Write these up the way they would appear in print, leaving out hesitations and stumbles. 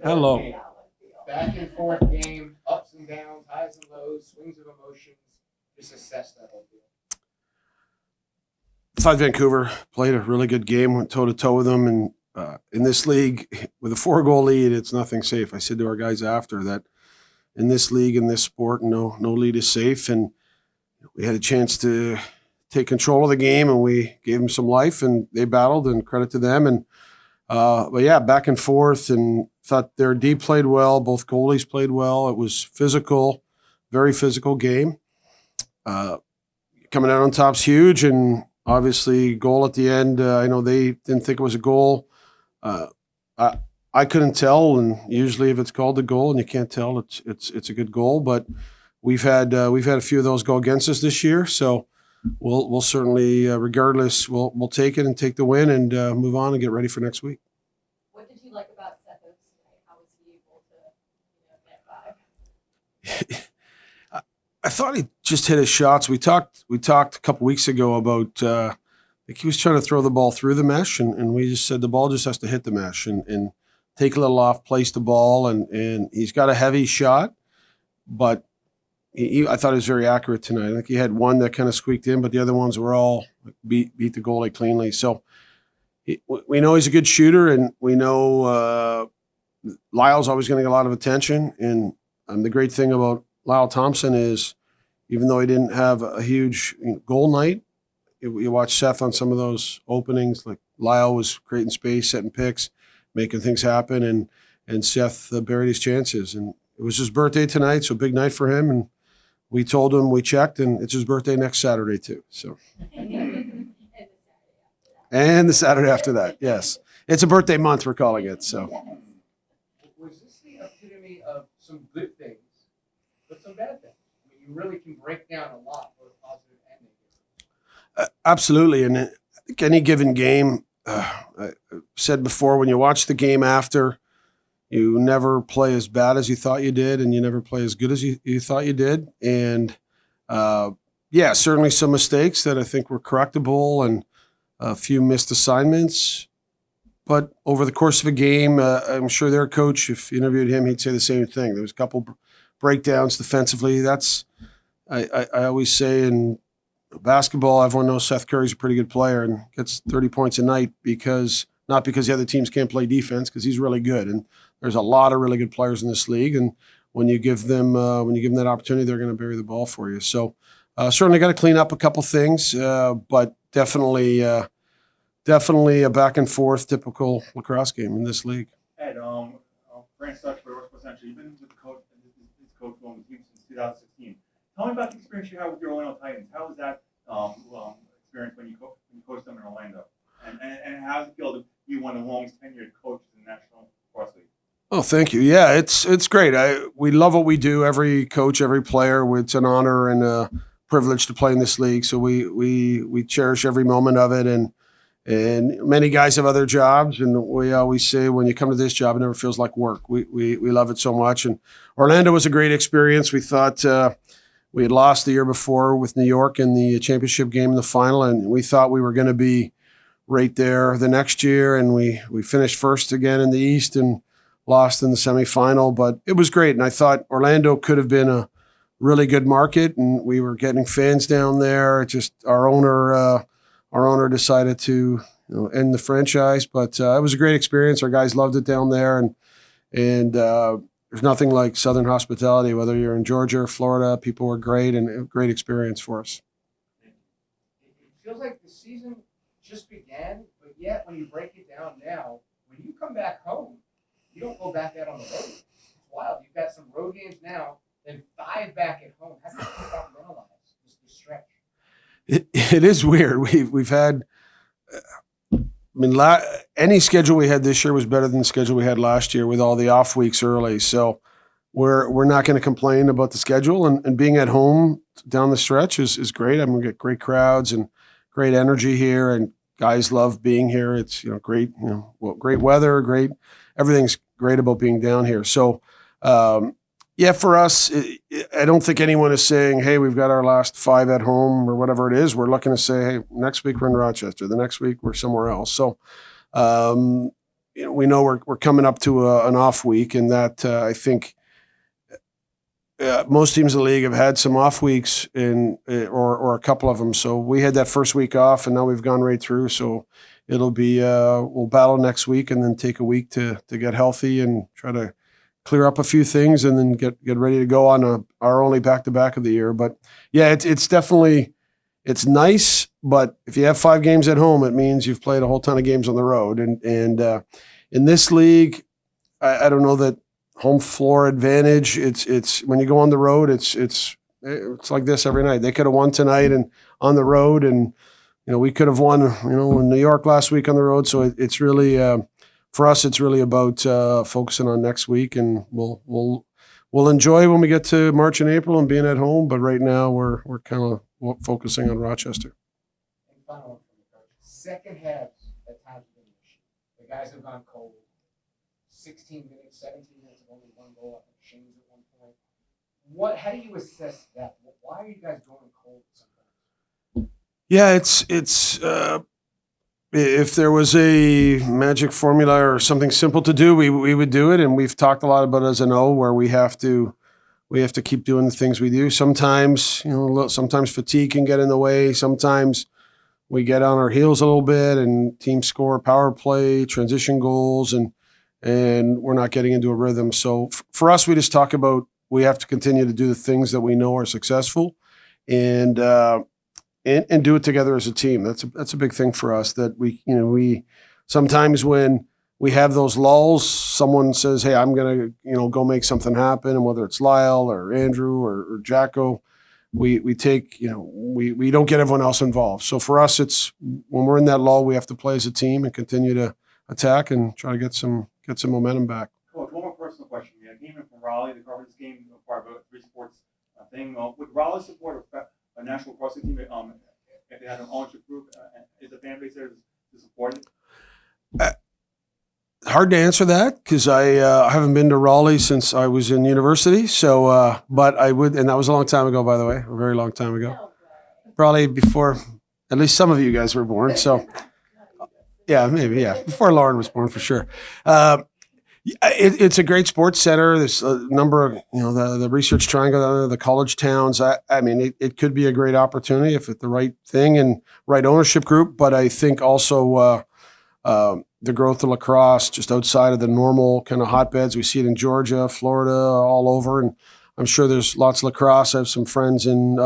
Hello. Back and forth game, ups and downs, highs and lows, swings of emotions. Just assess that whole deal. I thought Vancouver played a really good game, went toe to toe with them, and in this league with a 4-goal lead, it's nothing safe. I said to our guys after that, in this league, in this sport, no lead is safe, and we had a chance to take control of the game, and we gave them some life, and they battled, and credit to them. And but yeah, back and forth, and thought their D played well. Both goalies played well. It was physical, very physical game. Uh, Coming out on top's huge, and obviously goal at the end. I know they didn't think it was a goal. Uh, I couldn't tell, and usually if it's called a goal and you can't tell, it's a good goal. But we've had a few of those go against us this year, so we'll certainly, regardless, we'll take it and take the win and move on and get ready for next week. What did you like about Sethos tonight? How was he able to get 5? I thought he just hit his shots. We talked a couple weeks ago about I think he was trying to throw the ball through the mesh, and we just said the ball just has to hit the mesh and take a little off, place the ball, and he's got a heavy shot, but I thought he was very accurate tonight. I think he had one that kind of squeaked in, but the other ones were all beat the goalie cleanly. So we know he's a good shooter, and we know Lyle's always going to get a lot of attention. And the great thing about Lyle Thompson is, even though he didn't have a huge goal night, you watch Seth on some of those openings, like Lyle was creating space, setting picks, making things happen, and Seth buried his chances. And it was his birthday tonight, so big night for him. And we told him, we checked, and it's his birthday next Saturday too. So, and the Saturday after that, yes, it's a birthday month, we're calling it. So, Was this the epitome of some good things, but some bad things? I mean, you really can break down a lot for a positive and negative. absolutely. And I think any given game, I said before, when you watch the game after, you never play as bad as you thought you did, and you never play as good as you thought you did. And yeah, certainly some mistakes that I think were correctable, and a few missed assignments. But over the course of a game, I'm sure their coach, if you interviewed him, he'd say the same thing. There was a couple breakdowns defensively. That's I always say in basketball, everyone knows Seth Curry's a pretty good player and gets 30 points a night not because the other teams can't play defense, because he's really good. And there's a lot of really good players in this league, and when you give them that opportunity, they're going to bury the ball for you. So certainly got to clean up a couple things, but definitely a back and forth typical lacrosse game in this league. Ed, Grant Such for West Central. You've been with the coach, this coach on the team since 2016. Tell me about the experience you had with your Orlando Titans. How was that experience when you coached them in Orlando? And how does it feel to be one of the longest tenured coaches in the National Lacrosse League? Oh, thank you. Yeah, it's great. We love what we do. Every coach, every player. It's an honor and a privilege to play in this league. So we cherish every moment of it. And many guys have other jobs, and we always say when you come to this job, it never feels like work. We love it so much. And Orlando was a great experience. We thought we had lost the year before with New York in the championship game in the final, and we thought we were going to be right there the next year. And we finished first again in the East and lost in the semifinal. But it was great, and I thought Orlando could have been a really good market, and we were getting fans down there. It just our owner decided to end the franchise, but it was a great experience. Our guys loved it down there, and there's nothing like Southern hospitality. Whether you're in Georgia or Florida, people were great, and a great experience for us. It feels like the season just began, but yet when you break it down now, when you come back home, you don't go back out on the road. It's wild. You've got some road games now, then 5 back at home. How do you compartmentalize this stretch? It is weird. We've had, any schedule we had this year was better than the schedule we had last year with all the off weeks early. So we're not going to complain about the schedule, and being at home down the stretch is great. I mean, we get great crowds and great energy here, and guys love being here. It's great, great weather, great everything's great about being down here. So. Yeah, for us, I don't think anyone is saying, hey, we've got our last 5 at home or whatever it is. We're looking to say, hey, next week we're in Rochester. The next week we're somewhere else. So we know we're coming up to an off week, and that I think most teams in the league have had some off weeks or a couple of them. So we had that first week off, and now we've gone right through. So it'll be we'll battle next week, and then take a week to get healthy and try to clear up a few things, and then get ready to go on our only back-to-back of the year. But yeah, it's definitely it's nice. But if you have 5 games at home, it means you've played a whole ton of games on the road. And in this league, I don't know that home floor advantage. It's when you go on the road, it's like this every night. They could have won tonight and on the road, and we could have won in New York last week on the road. So it's really for us, it's really about focusing on next week, and we'll enjoy when we get to March and April and being at home. But right now, we're kind of focusing on Rochester. And final one from you, Coach. Second halves at times have been an issue. The guys have gone cold. 16 minutes, 17 minutes of only 1 goal. I think Shane's at one point. How do you assess that? Why are you guys going cold sometimes? Yeah, it's if there was a magic formula or something simple to do, we would do it. And we've talked a lot about it as an O, where we have to keep doing the things we do. Sometimes, sometimes fatigue can get in the way. Sometimes we get on our heels a little bit, and teams score power play, transition goals, and we're not getting into a rhythm. So for us, we just talk about we have to continue to do the things that we know are successful, and do it together as a team. That's a big thing for us. That we sometimes when we have those lulls, someone says, "Hey, I'm gonna go make something happen," and whether it's Lyle or Andrew or Jacko, we take we don't get everyone else involved. So for us, it's when we're in that lull, we have to play as a team and continue to attack and try to get some momentum back. Coach, one more personal question. I came in from Raleigh. The coverage this game part of a 3 sports thing. Would Raleigh support a national cross team if they had an ownership group? Is the fan base there to support it? Hard to answer that because I haven't been to Raleigh since I was in university. So, but I would, and that was a long time ago, by the way, a very long time ago. No way. Probably before at least some of you guys were born. So, yeah, maybe, yeah, before Lauren was born for sure. It's a great sports center. There's a number of, the research triangle, the college towns. I mean, it could be a great opportunity if it's the right thing and right ownership group. But I think also the growth of lacrosse just outside of the normal kind of hotbeds. We see it in Georgia, Florida, all over. And I'm sure there's lots of lacrosse. I have some friends in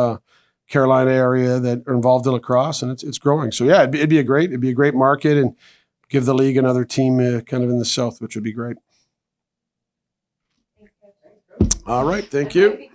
Carolina area that are involved in lacrosse, and it's growing. So yeah, it'd be a great market, and give the league another team kind of in the South, which would be great. Thanks, Coach. All right, thank you.